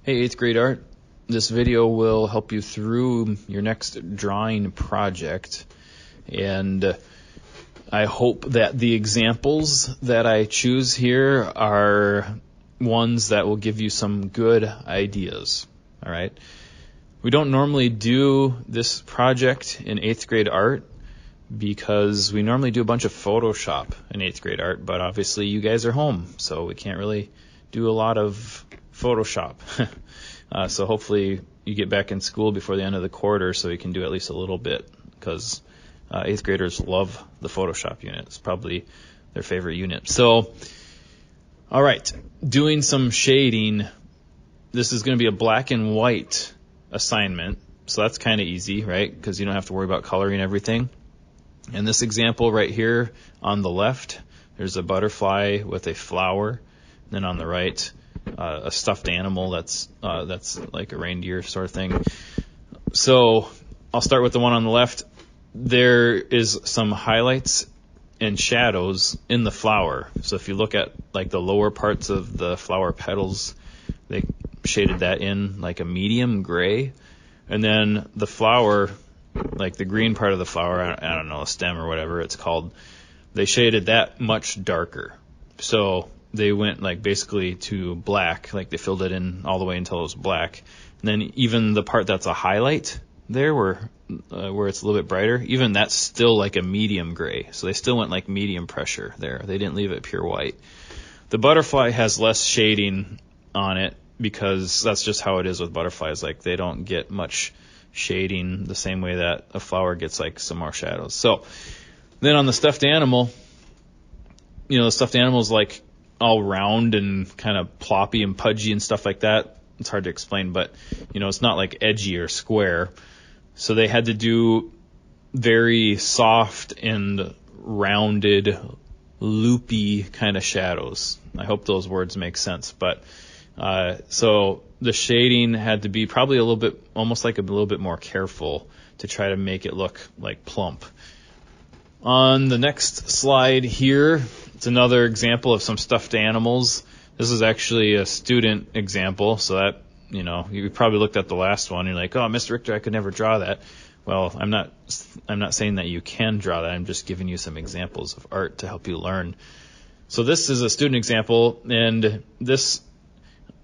Hey, 8th grade art. This video will help you through your next drawing project, and I hope that the examples that I choose here are ones that will give you some good ideas. All right. We don't normally do this project in 8th grade art because we normally do a bunch of Photoshop in 8th grade art, but obviously you guys are home, so we can't really do a lot of Photoshop. So hopefully you get back in school before the end of the quarter so you can do at least a little bit, because 8th graders love the Photoshop unit. It's probably their favorite unit. So, all right, doing some shading. This is going to be a black and white assignment, so that's kind of easy, right? Because you don't have to worry about coloring everything. In this example right here on the left, there's a butterfly with a flower. Then on the right, a stuffed animal that's like a reindeer sort of thing. So I'll start with the one on the left. There is some highlights and shadows in the flower. So if you look at like the lower parts of the flower petals, they shaded that in like a medium gray. And then the flower, like the green part of the flower, I don't know, a stem or whatever it's called, they shaded that much darker. So they went like basically to black, like they filled it in all the way until it was black. And then even the part that's a highlight there where it's a little bit brighter, even that's still like a medium gray. So they still went like medium pressure there. They didn't leave it pure white. The butterfly has less shading on it because that's just how it is with butterflies. Like they don't get much shading the same way that a flower gets like some more shadows. So then on the stuffed animal, the stuffed animal is like all round and kind of ploppy and pudgy and stuff like that. It's hard to explain, but it's not like edgy or square. So they had to do very soft and rounded, loopy kind of shadows. I hope those words make sense. But so the shading had to be probably almost like a little bit more careful to try to make it look like plump. On the next slide here, it's another example of some stuffed animals. This is actually a student example, so that, you probably looked at the last one and you're like, oh, Mr. Richter, I could never draw that. Well, I'm not saying that you can draw that. I'm just giving you some examples of art to help you learn. So this is a student example, and this,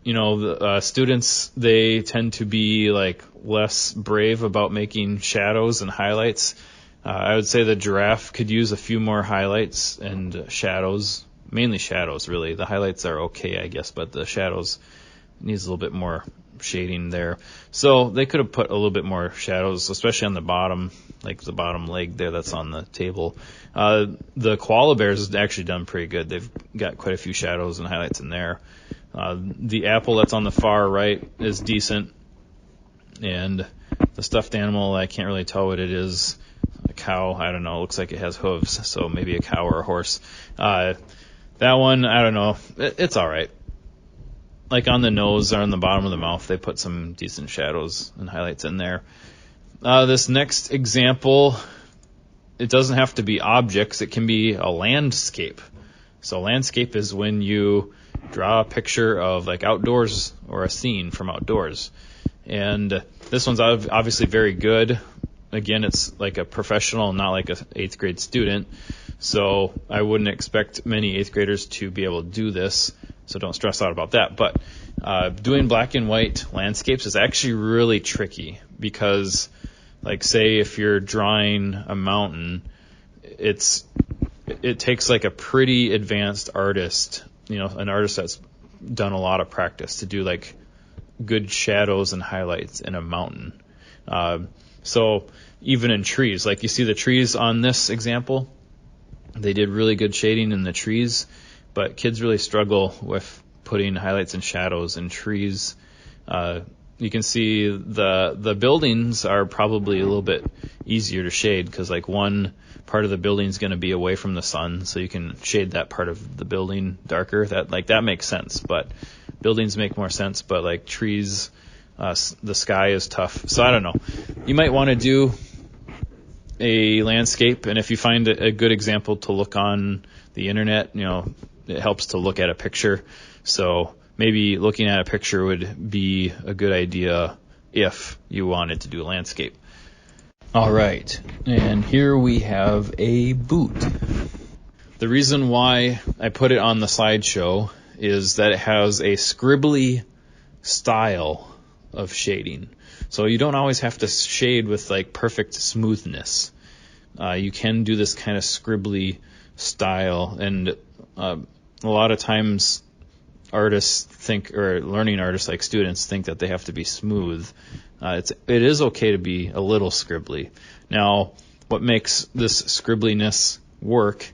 the students, they tend to be like less brave about making shadows and highlights. I would say the giraffe could use a few more highlights and shadows, mainly shadows, really. The highlights are okay, I guess, but the shadows needs a little bit more shading there. So they could have put a little bit more shadows, especially on the bottom, like the bottom leg there that's on the table. The koala bears has actually done pretty good. They've got quite a few shadows and highlights in there. The apple that's on the far right is decent. And the stuffed animal, I can't really tell what it is. A cow, I don't know, it looks like it has hooves, so maybe a cow or a horse. That one, I don't know, it's all right. Like on the nose or on the bottom of the mouth, they put some decent shadows and highlights in there. This next example, it doesn't have to be objects, it can be a landscape. So landscape is when you draw a picture of like outdoors or a scene from outdoors. And this one's obviously very good. Again, it's like a professional, not like a 8th grade student. So I wouldn't expect many 8th graders to be able to do this. So don't stress out about that. But doing black and white landscapes is actually really tricky because, like, say if you're drawing a mountain, it takes like a pretty advanced artist, an artist that's done a lot of practice to do like good shadows and highlights in a mountain. So even in trees, like you see the trees on this example, they did really good shading in the trees, but kids really struggle with putting highlights and shadows in trees. You can see the buildings are probably a little bit easier to shade because like one part of the building is going to be away from the sun, so you can shade that part of the building darker. That makes sense, but buildings make more sense, but like trees, the sky is tough. So I don't know. You might want to do a landscape, and if you find a good example to look on the internet, it helps to look at a picture. So maybe looking at a picture would be a good idea if you wanted to do a landscape. All right, and here we have a boot. The reason why I put it on the slideshow is that it has a scribbly style of shading. So you don't always have to shade with like perfect smoothness. You can do this kind of scribbly style, and a lot of times artists think, or learning artists like students think that they have to be smooth. It is okay to be a little scribbly. Now, what makes this scribbliness work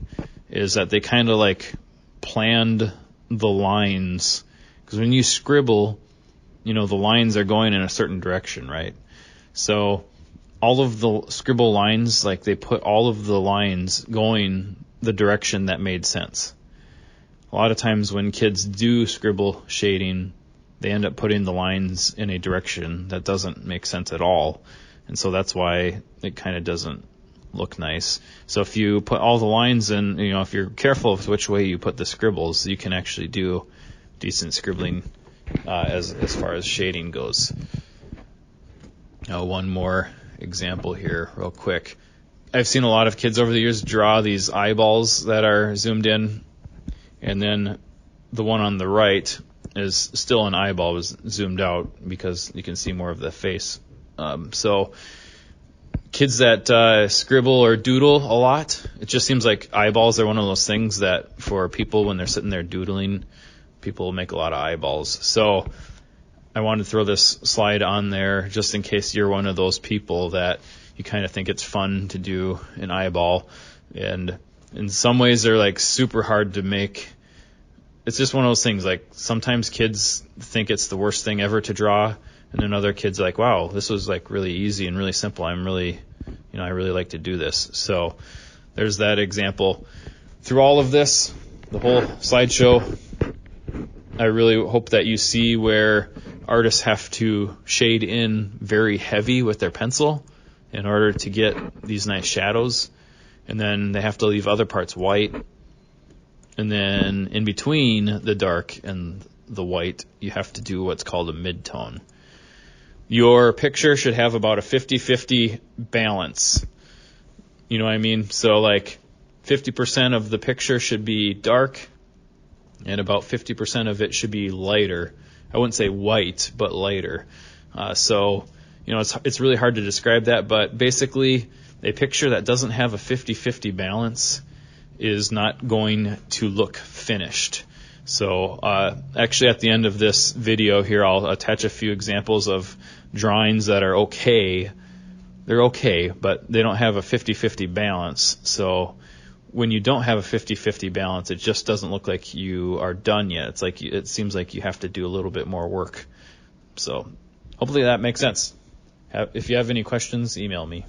is that they kind of like planned the lines, because when you scribble, the lines are going in a certain direction, right? So all of the scribble lines, like they put all of the lines going the direction that made sense. A lot of times when kids do scribble shading, they end up putting the lines in a direction that doesn't make sense at all. And so that's why it kind of doesn't look nice. So if you put all the lines in, if you're careful with which way you put the scribbles, you can actually do decent scribbling as far as shading goes. Now, one more example here real quick. I've seen a lot of kids over the years draw these eyeballs that are zoomed in, and then the one on the right is still an eyeball, was zoomed out because you can see more of the face. So kids that scribble or doodle a lot, it just seems like eyeballs are one of those things that for people when they're sitting there doodling, people make a lot of eyeballs. So I wanted to throw this slide on there just in case you're one of those people that you kind of think it's fun to do an eyeball. And in some ways they're like super hard to make. It's just one of those things, like sometimes kids think it's the worst thing ever to draw, and then other kids are like, wow, this was like really easy and really simple. I really like to do this. So there's that example. Through all of this, the whole slideshow, I really hope that you see where artists have to shade in very heavy with their pencil in order to get these nice shadows. And then they have to leave other parts white. And then in between the dark and the white, you have to do what's called a midtone. Your picture should have about a 50-50 balance. You know what I mean? So like 50% of the picture should be dark, and about 50% of it should be lighter. I wouldn't say white, but lighter. So it's really hard to describe that, but basically a picture that doesn't have a 50-50 balance is not going to look finished. So actually at the end of this video here, I'll attach a few examples of drawings that are okay. They're okay, but they don't have a 50-50 balance. So when you don't have a 50-50 balance, it just doesn't look like you are done yet. It's like it seems like you have to do a little bit more work. So hopefully that makes sense. If you have any questions, email me.